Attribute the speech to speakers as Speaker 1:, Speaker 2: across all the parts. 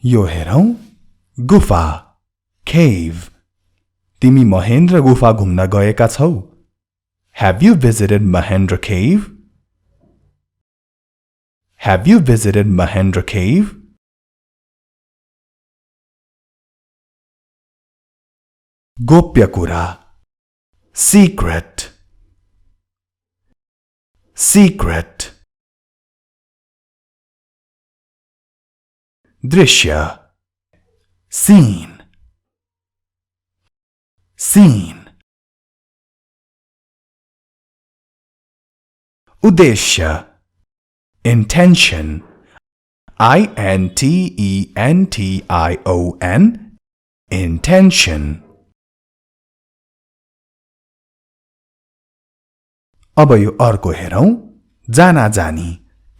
Speaker 1: यो हेरौं गुफा cave तिमी महेन्द्र गुफा घुम्न गएका छौ Have you visited Mahendra cave Have you visited Mahendra cave गोप्य कुरा secret secret दृश्य scene scene उद्देश्य intention intention intention अब यो अर्को हेरौं जाना जानी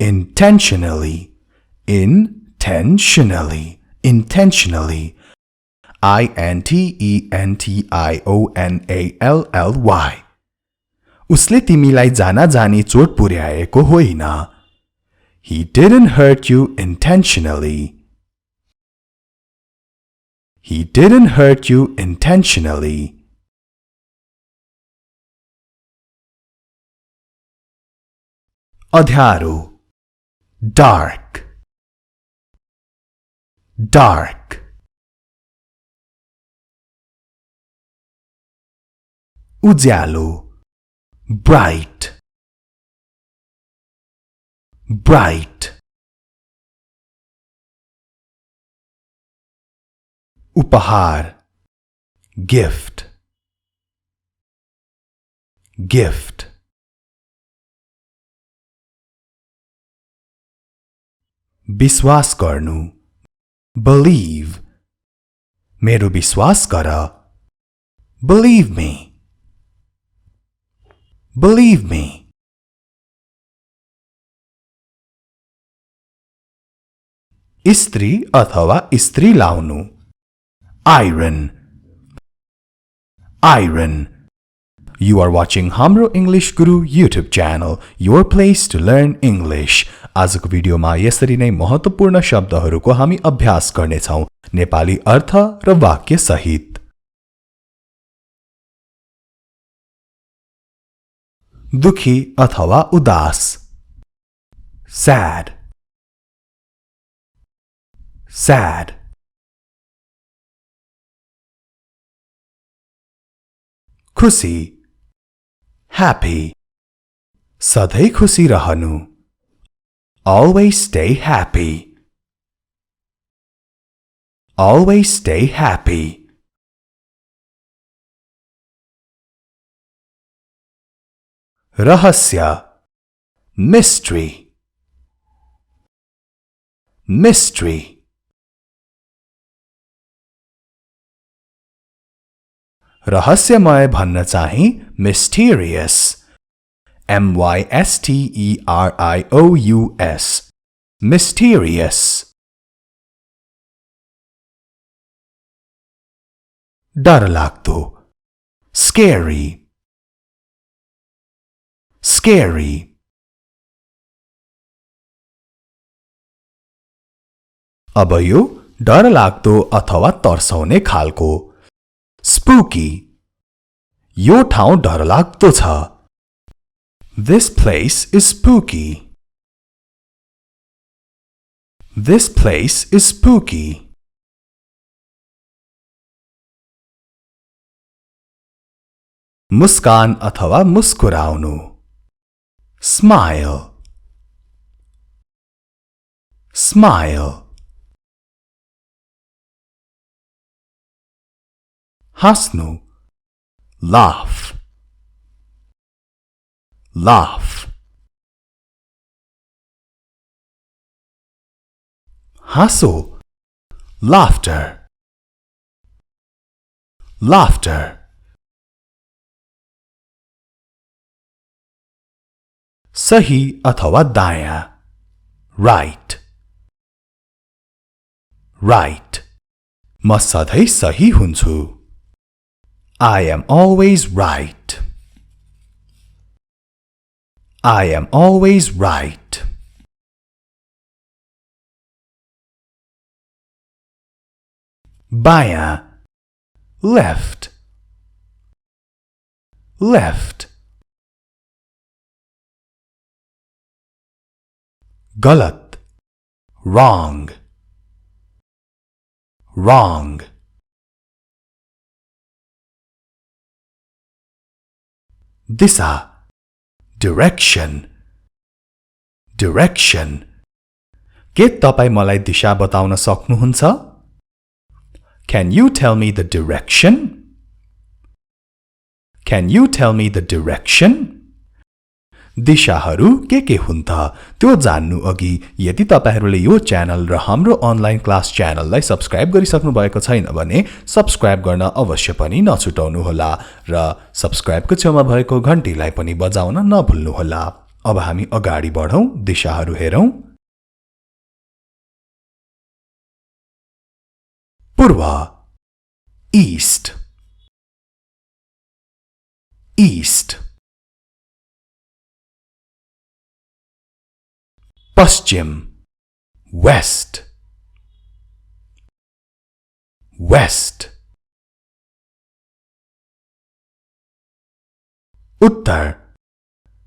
Speaker 1: intentionally intentionally intentionally intentionally उसले तिमीलाई जाना जानी चोट पुर्याएको होइन He didn't hurt you intentionally He didn't hurt you intentionally अध्यारो dark dark Ujyaalo bright bright उपहार gift gift विश्वास गर्नु believe मेरो विश्वास गर believe me believe me इस्त्री अथवा इस्त्री लाउनु iron iron You are watching Hamro English Guru YouTube channel, your place to learn English. आजको भिडियोमा यसरी नै महत्त्वपूर्ण शब्दहरूको हामी अभ्यास गर्नेछौं नेपाली अर्थ र वाक्य सहित दुखी अथवा उदास sad sad खुशी happy सधैं खुशी रहनु always stay happy always stay happy रहस्य mystery mystery रहस्यमय भन्न चाहिँ mysterious mysterious mysterious डरलाग्दो scary scary अब यो डरलाग्दो अथवा तर्साउने खालको spooky यो ठाउँ डरलाग्दो छ This place is spooky This place is spooky मुस्कान अथवा मुस्कुराउनु smile smile हाँस्नु laugh laugh हाँसो laughter laughter सही अथवा दायाँ right right म सधैं सही हुन्छु I am always right I am always right बायाँ left left गलत wrong wrong दिशा direction direction के तपाई मलाई दिशा बताउन सक्नुहुन्छ? Can you tell me the direction? Can you tell me the direction? दिशाहरू के हुन् त? त्यो जान्नु अघि यदि तपाईहरुले यो च्यानल र हाम्रो अनलाइन क्लास च्यानललाई सब्स्क्राइब गरिसक्नु भएको छैन भने सब्स्क्राइब गर्न अवश्य पनि नछुटाउनु होला र सब्स्क्राइबको छेउमा भएको घण्टीलाई पनि बजाउन नभुल्नु होला। अब हामी अगाडि बढौं, दिशाहरू हेरौं। पूर्व east east पश्चिम west west उत्तर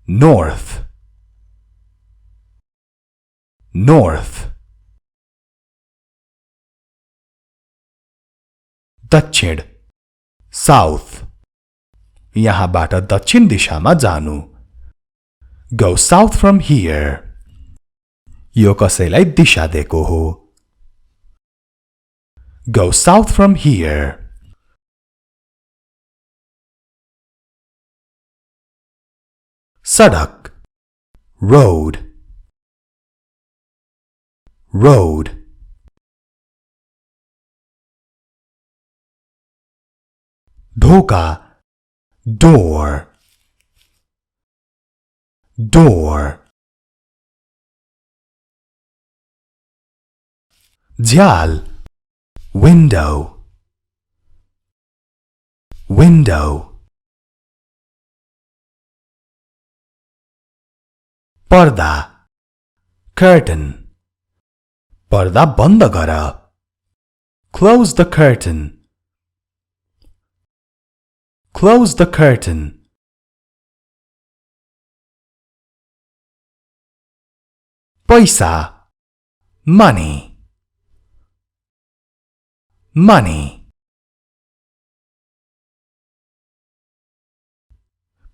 Speaker 1: north north दक्षिण south यहाँबाट दक्षिण दिशामा जानु। Go south from here यो कसैलाई दिशा दिएको हो। Go south from here सडक road road ढोका door door झ्याल window window पर्दा curtain पर्दा बन्द गर। Close the curtain close the curtain पैसा money money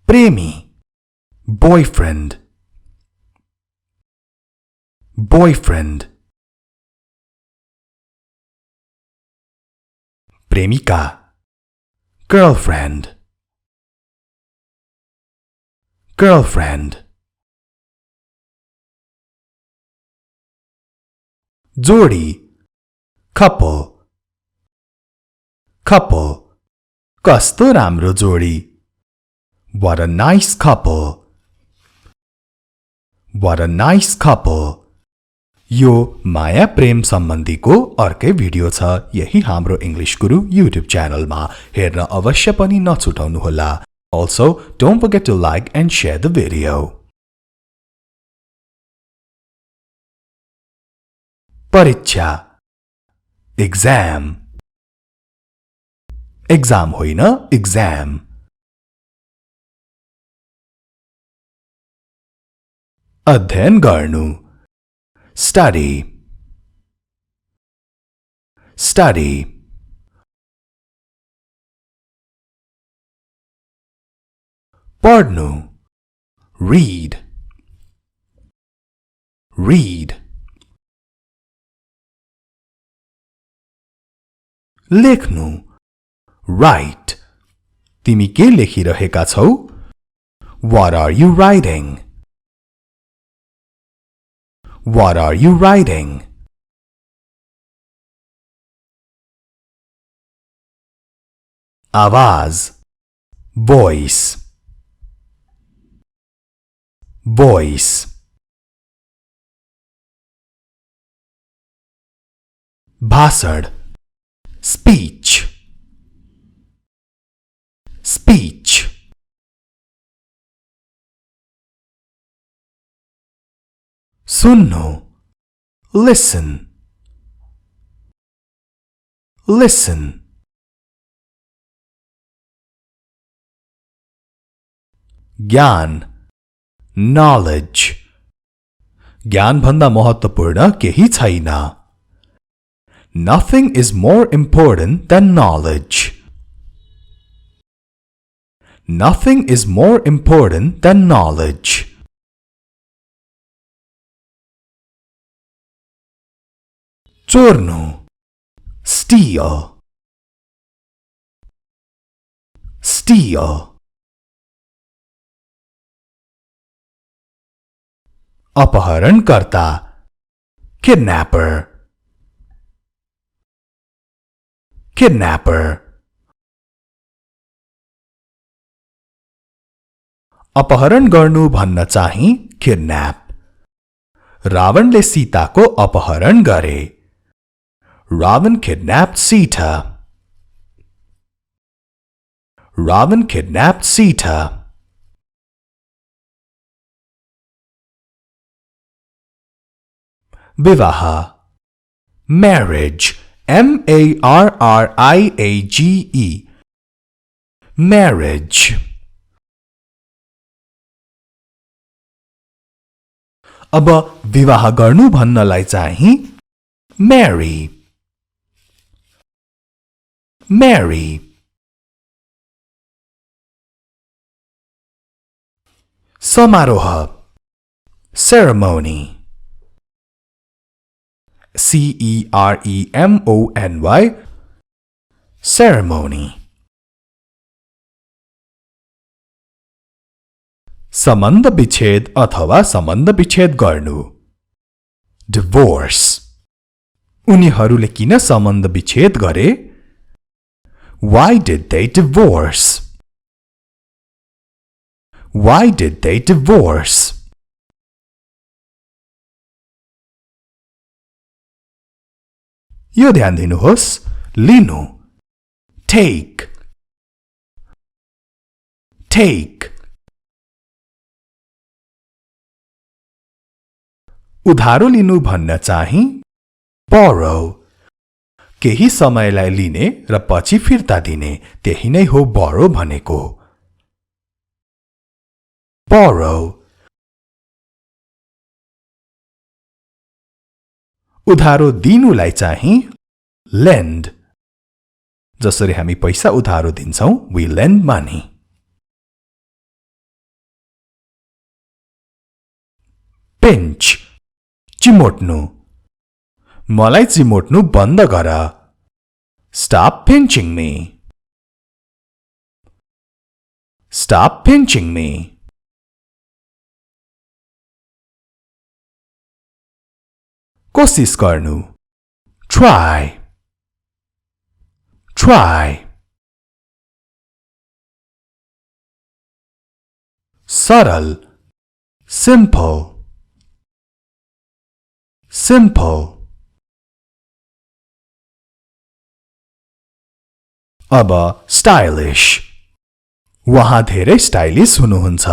Speaker 1: प्रेमी boyfriend boyfriend प्रेमिका girlfriend girlfriend जोडी couple couple कस्तो राम्रो जोडी what a nice couple what a nice couple यो माया प्रेम सम्बन्धीको अर्कै भिडियो छ यही हाम्रो इंग्लिश गुरु YouTube च्यानलमा हेर्न अवश्य पनि नछुटाउनु होला। Also, don't forget to like and share the video. परीक्षा exam exam होइन exam अध्ययन गर्नु study study पढ्नु read read लेख्नु write तिमी के लेखिरहेका छौ? What are you writing? What are you writing? आवाज voice voice भाषण speech speech सुन्नु listen listen. ज्ञान knowledge. ज्ञान भन्दा महत्त्वपूर्ण केही छैन. Nothing is more important than knowledge. Nothing is more important than knowledge. चोर्नु steal. Steal. अपहरणकर्ता kidnapper. Kidnapper. अपहरण गर्नु भन्न चाहिँ kidnap. रावणले सीताको अपहरण गरे. Ravan kidnapped Sita. Ravan kidnapped Sita. Vivaha. Marriage. M-A-R-R-I-A-G-E. Marriage. अब विवाह गर्नु भन्नलाई चाहिँ marry. Marry. समारोह ceremony. C-E-R-E-M-O-N-Y. Ceremony. सम्बन्ध विच्छेद अथवा सम्बन्ध विच्छेद गर्नु divorce. उनीहरूले किन सम्बन्ध विच्छेद गरे? Why did they divorce? Why did they divorce? यो ध्यान दिनुहोस् लिनु take. Take. उधारो लिनु भन्न चाहिँ borrow. केही समयलाई लिने र पछि फिर्ता दिने त्यही नै हो borrow भनेको. Borrow. उधारो दिनुलाई चाहिँ lend. जसरी हामी पैसा उधारो दिन्छौं we lend money. pinch. चिमोट्नु मलाई चिमोट्नु बन्द गर. Stop pinching me. Stop pinching me. कोशिश गर्नु try. Try. सरल simple. Simple. अब stylish. वहाँ धेरै स्टाइलिश हुनुहुन्छ.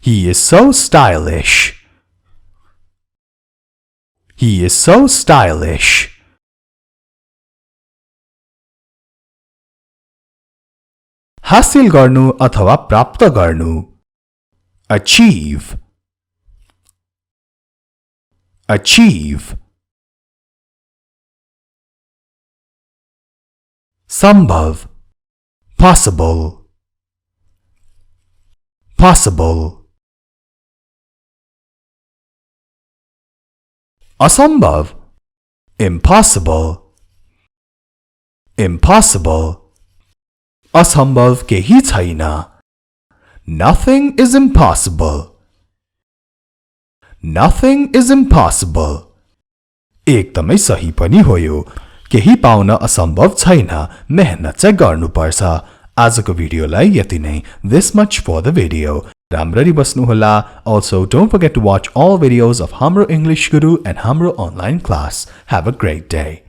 Speaker 1: He is so stylish. He is so stylish. हासिल गर्नु अथवा प्राप्त गर्नु achieve. Achieve. संभव possible. Possible. असंभव impossible. Impossible. असंभव केही छैन. Nothing is impossible. Nothing is impossible. एकदमै सही पनि हो यो. केही पाउन असम्भव छैन. मेहनत चाहिँ गर्नुपर्छ. आजको भिडियोलाई यति नै. This much for the video. राम्ररी बस्नुहोला. Also, don't forget to watch all videos of Hamro English Guru and Hamro online class. Have a great day.